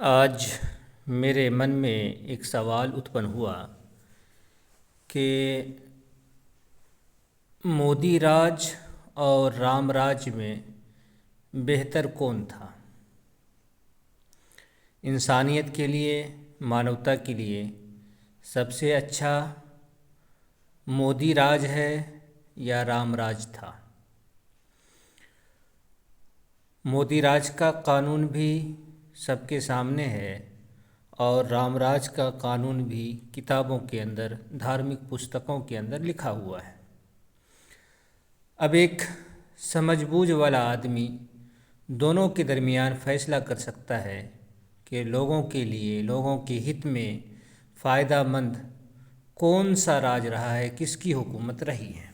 आज मेरे मन में एक सवाल उत्पन्न हुआ कि मोदी राज और राम राज में बेहतर कौन था। इंसानियत के लिए, मानवता के लिए सबसे अच्छा मोदी राज है या राम राज था। मोदी राज का कानून भी सबके सामने है और रामराज का कानून भी किताबों के अंदर, धार्मिक पुस्तकों के अंदर लिखा हुआ है। अब एक समझबूझ वाला आदमी दोनों के दरमियान फैसला कर सकता है कि लोगों के लिए, लोगों के हित में फ़ायदामंद कौन सा राज रहा है, किसकी हुकूमत रही है।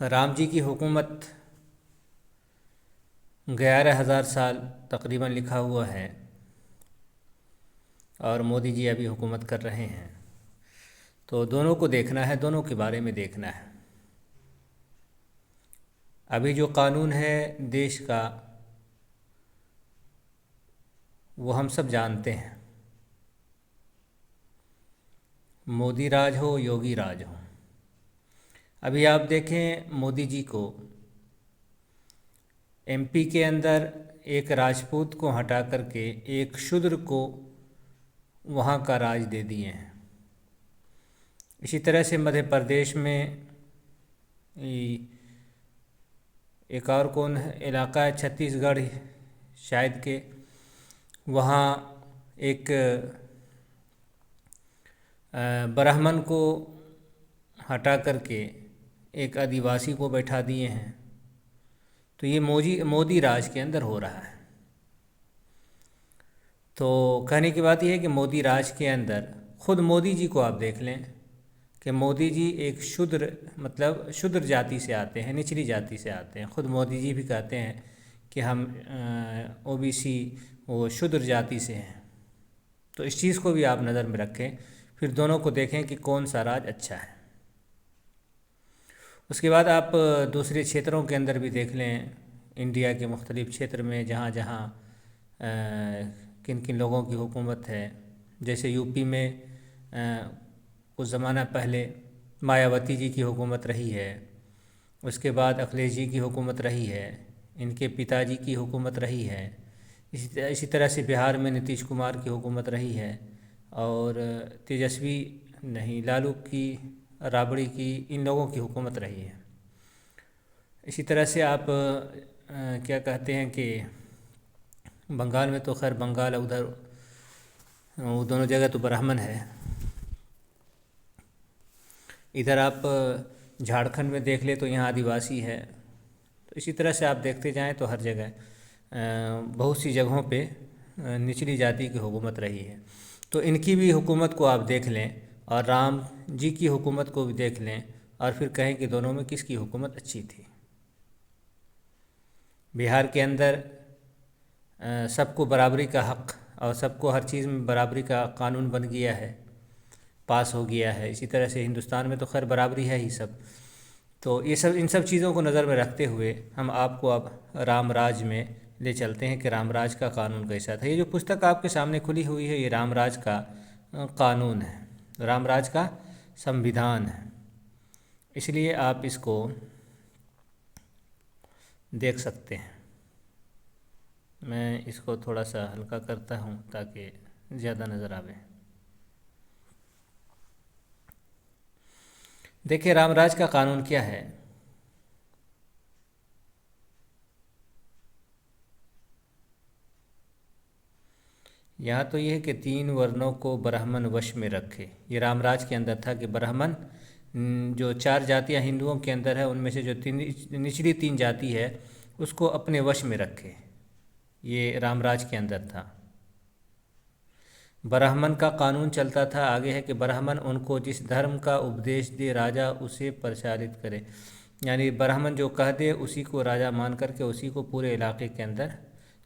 राम जी की हुकूमत 11,000 साल तकरीबन लिखा हुआ है और मोदी जी अभी हुकूमत कर रहे हैं। तो दोनों को देखना है, दोनों के बारे में देखना है। अभी जो कानून है देश का वो हम सब जानते हैं। मोदी राज हो, योगी राज हो। अभी आप देखें मोदी जी को एमपी के अंदर एक राजपूत को हटा करके एक शूद्र को वहाँ का राज दे दिए हैं। इसी तरह से मध्य प्रदेश में एक और कौन है इलाका है, छत्तीसगढ़ शायद के, वहाँ एक ब्राह्मण को हटा करके एक आदिवासी को बैठा दिए हैं। तो ये मोदी राज के अंदर हो रहा है। तो कहने की बात यह है कि मोदी राज के अंदर खुद मोदी जी को आप देख लें कि मोदी जी एक शूद्र, मतलब शूद्र जाति से आते हैं, निचली जाति से आते हैं। खुद मोदी जी भी कहते हैं कि हम ओबीसी, वो शूद्र जाति से हैं। तो इस चीज़ को भी आप नज़र में रखें, फिर दोनों को देखें कि कौन सा राज अच्छा है। उसके बाद आप दूसरे क्षेत्रों के अंदर भी देख लें, इंडिया के मुख्तलिफ़ क्षेत्र में जहाँ जहाँ किन किन लोगों की हुकूमत है। जैसे यूपी में कुछ ज़माना पहले मायावती जी की हुकूमत रही है, उसके बाद अखिलेश जी की हुकूमत रही है, इनके पिताजी की हुकूमत रही है। इसी तरह से बिहार में नीतीश कुमार की हुकूमत रही है और तेजस्वी नहीं, लालू की, राबड़ी की, इन लोगों की हुकूमत रही है। इसी तरह से आप क्या कहते हैं कि बंगाल में तो खैर बंगाल उधर वो दोनों जगह तो ब्राह्मण है। इधर आप झारखंड में देख ले तो यहाँ आदिवासी है। तो इसी तरह से आप देखते जाएं तो हर जगह बहुत सी जगहों पे निचली जाति की हुकूमत रही है। तो इनकी भी हुकूमत को आप देख लें और राम जी की हुकूमत को भी देख लें और फिर कहें कि दोनों में किसकी हुकूमत अच्छी थी। बिहार के अंदर सबको बराबरी का हक़ और सबको हर चीज़ में बराबरी का कानून बन गया है, पास हो गया है। इसी तरह से हिंदुस्तान में तो खैर बराबरी है ही सब। तो ये सब, इन सब चीज़ों को नज़र में रखते हुए हम आपको अब रामराज में ले चलते हैं कि रामराज का कानून कैसा था। ये जो पुस्तक आपके सामने खुली हुई है ये रामराज का कानून है, रामराज का संविधान है। इसलिए आप इसको देख सकते हैं। मैं इसको थोड़ा सा हल्का करता हूँ ताकि ज़्यादा नज़र आवे। देखिए रामराज का कानून क्या है। यहाँ तो ये है कि 3 वर्णों को ब्राह्मण वश में रखे। ये रामराज के अंदर था कि ब्राह्मण, जो 4 जातियाँ हिंदुओं के अंदर है उनमें से जो निचली 3 जाति है उसको अपने वश में रखे। ये रामराज के अंदर था। ब्राह्मण का कानून चलता था। आगे है कि ब्राह्मण उनको जिस धर्म का उपदेश दे राजा उसे प्रचारित करे। यानी ब्राह्मण जो कह दे उसी को राजा मान करके उसी को पूरे इलाके के अंदर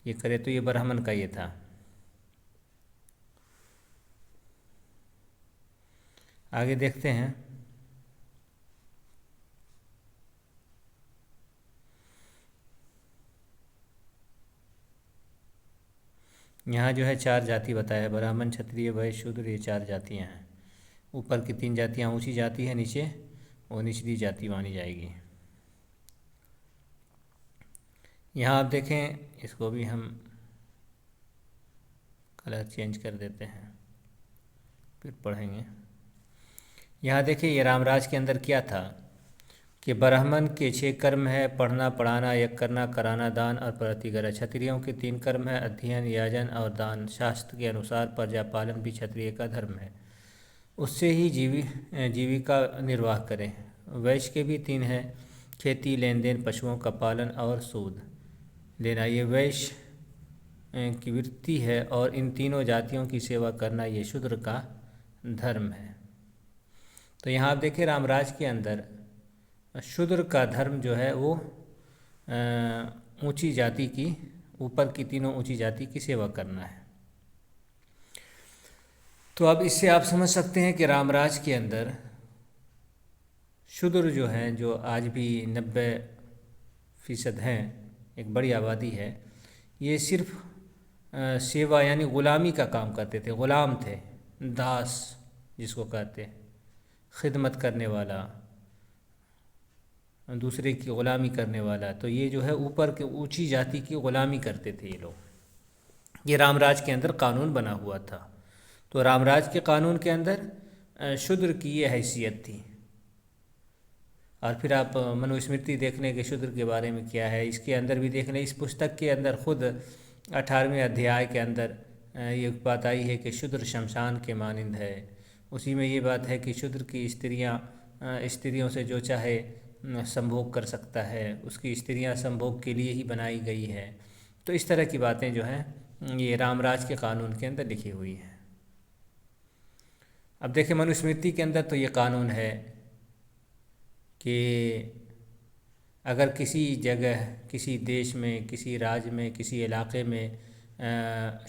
ये करे। तो ये ब्राह्मण का ये था। आगे देखते हैं। यहाँ जो है 4 जाति बताया, ब्राह्मण क्षत्रिय वैश्य शूद्र, ये 4 जातियाँ हैं। ऊपर की 3 जातियाँ ऊंची जाति है, नीचे वो निचली जाति मानी जाएगी। यहाँ आप देखें, इसको भी हम कलर चेंज कर देते हैं, फिर पढ़ेंगे। यहाँ देखिए ये रामराज के अंदर क्या था कि ब्राह्मण के 6 कर्म है, पढ़ना पढ़ाना यज्ञ करना कराना दान और प्रतिग्रह। क्षत्रियों के 3 कर्म है, अध्ययन याजन और दान। शास्त्र के अनुसार प्रजा पालन भी क्षत्रिय का धर्म है, उससे ही जीविका निर्वाह करें। वैश्य के भी 3 है, खेती लेन देन पशुओं का पालन और सूद लेना, ये वैश्य की वृत्ति है। और इन तीनों जातियों की सेवा करना ये शूद्र का धर्म है। तो यहाँ आप देखिए रामराज के अंदर शूद्र का धर्म जो है वो ऊंची जाति की, ऊपर की तीनों ऊंची जाति की सेवा करना है। तो अब इससे आप समझ सकते हैं कि रामराज के अंदर शूद्र जो हैं, जो आज भी 90% हैं, एक बड़ी आबादी है, ये सिर्फ सेवा यानी ग़ुलामी का काम करते थे, ग़ुलाम थे, दास जिसको कहते हैं, खिदमत करने वाला, दूसरे की ग़ुलामी करने वाला। तो ये जो है ऊपर के ऊंची जाति की ग़ुलामी करते थे ये लोग। ये रामराज के अंदर कानून बना हुआ था। तो रामराज के कानून के अंदर शूद्र की ये हैसियत थी। और फिर आप मनुस्मृति देख लें कि शूद्र के बारे में क्या है, इसके अंदर भी देख लें। इस पुस्तक के अंदर खुद 18वें अध्याय के अंदर ये बात आई है कि शूद्र शमशान के मानिंद है। उसी में ये बात है कि शूद्र की स्त्रियों से जो चाहे संभोग कर सकता है, उसकी स्त्रियां संभोग के लिए ही बनाई गई है। तो इस तरह की बातें जो हैं ये रामराज के कानून के अंदर लिखी हुई हैं। अब देखिए मनुस्मृति के अंदर तो ये कानून है कि अगर किसी जगह, किसी देश में, किसी राज्य में, किसी इलाके में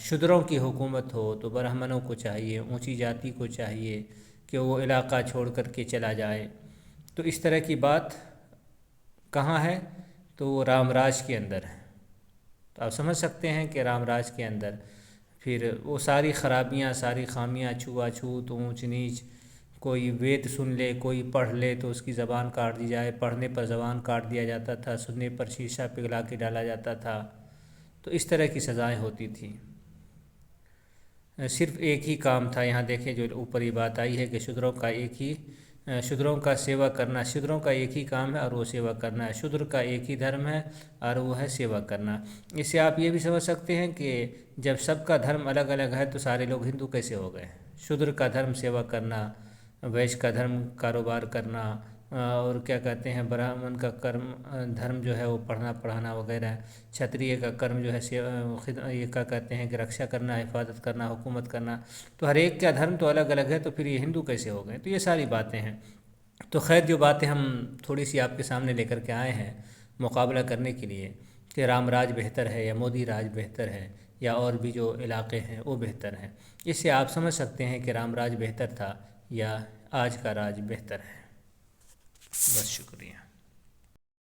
शूद्रों की हुकूमत हो तो ब्राह्मणों को चाहिए, ऊंची जाति को चाहिए कि वो इलाका छोड़ कर के चला जाए। तो इस तरह की बात कहाँ है, तो वो रामराज के अंदर है। तो आप समझ सकते हैं कि रामराज के अंदर फिर वो सारी ख़राबियाँ, सारी खामियाँ, छुआछूत, ऊंच नीच, कोई वेद सुन ले, कोई पढ़ ले तो उसकी ज़बान काट दी जाए, पढ़ने पर ज़बान काट दिया जाता था, सुनने पर शीशा पिघला के डाला जाता था। तो इस तरह की सज़ाएं होती थी। सिर्फ एक ही काम था, यहाँ देखें जो ऊपर ये बात आई है कि शूद्रों का सेवा करना, शूद्रों का एक ही काम है और वो सेवा करना है। शूद्र का एक ही धर्म है और वो है सेवा करना। इससे आप ये भी समझ सकते हैं कि जब सबका धर्म अलग अलग है तो सारे लोग हिंदू कैसे हो गए। शूद्र का धर्म सेवा करना, वैश्य का धर्म कारोबार करना, और क्या कहते हैं ब्राह्मण का धर्म जो है वो पढ़ना पढ़ाना वगैरह, क्षत्रिय का कर्म जो है ये क्या कहते हैं कि रक्षा करना, हिफाजत करना, हुकूमत करना। तो हर एक का धर्म तो अलग अलग है, तो फिर ये हिंदू कैसे हो गए। तो ये सारी बातें हैं। तो खैर जो बातें हम थोड़ी सी आपके सामने लेकर के आए हैं मुकाबला करने के लिए कि रामराज बेहतर है या मोदी राज बेहतर है या और भी जो इलाके हैं वो बेहतर हैं, इससे आप समझ सकते हैं कि रामराज बेहतर था या आज का राज बेहतर है। बस शुक्रिया।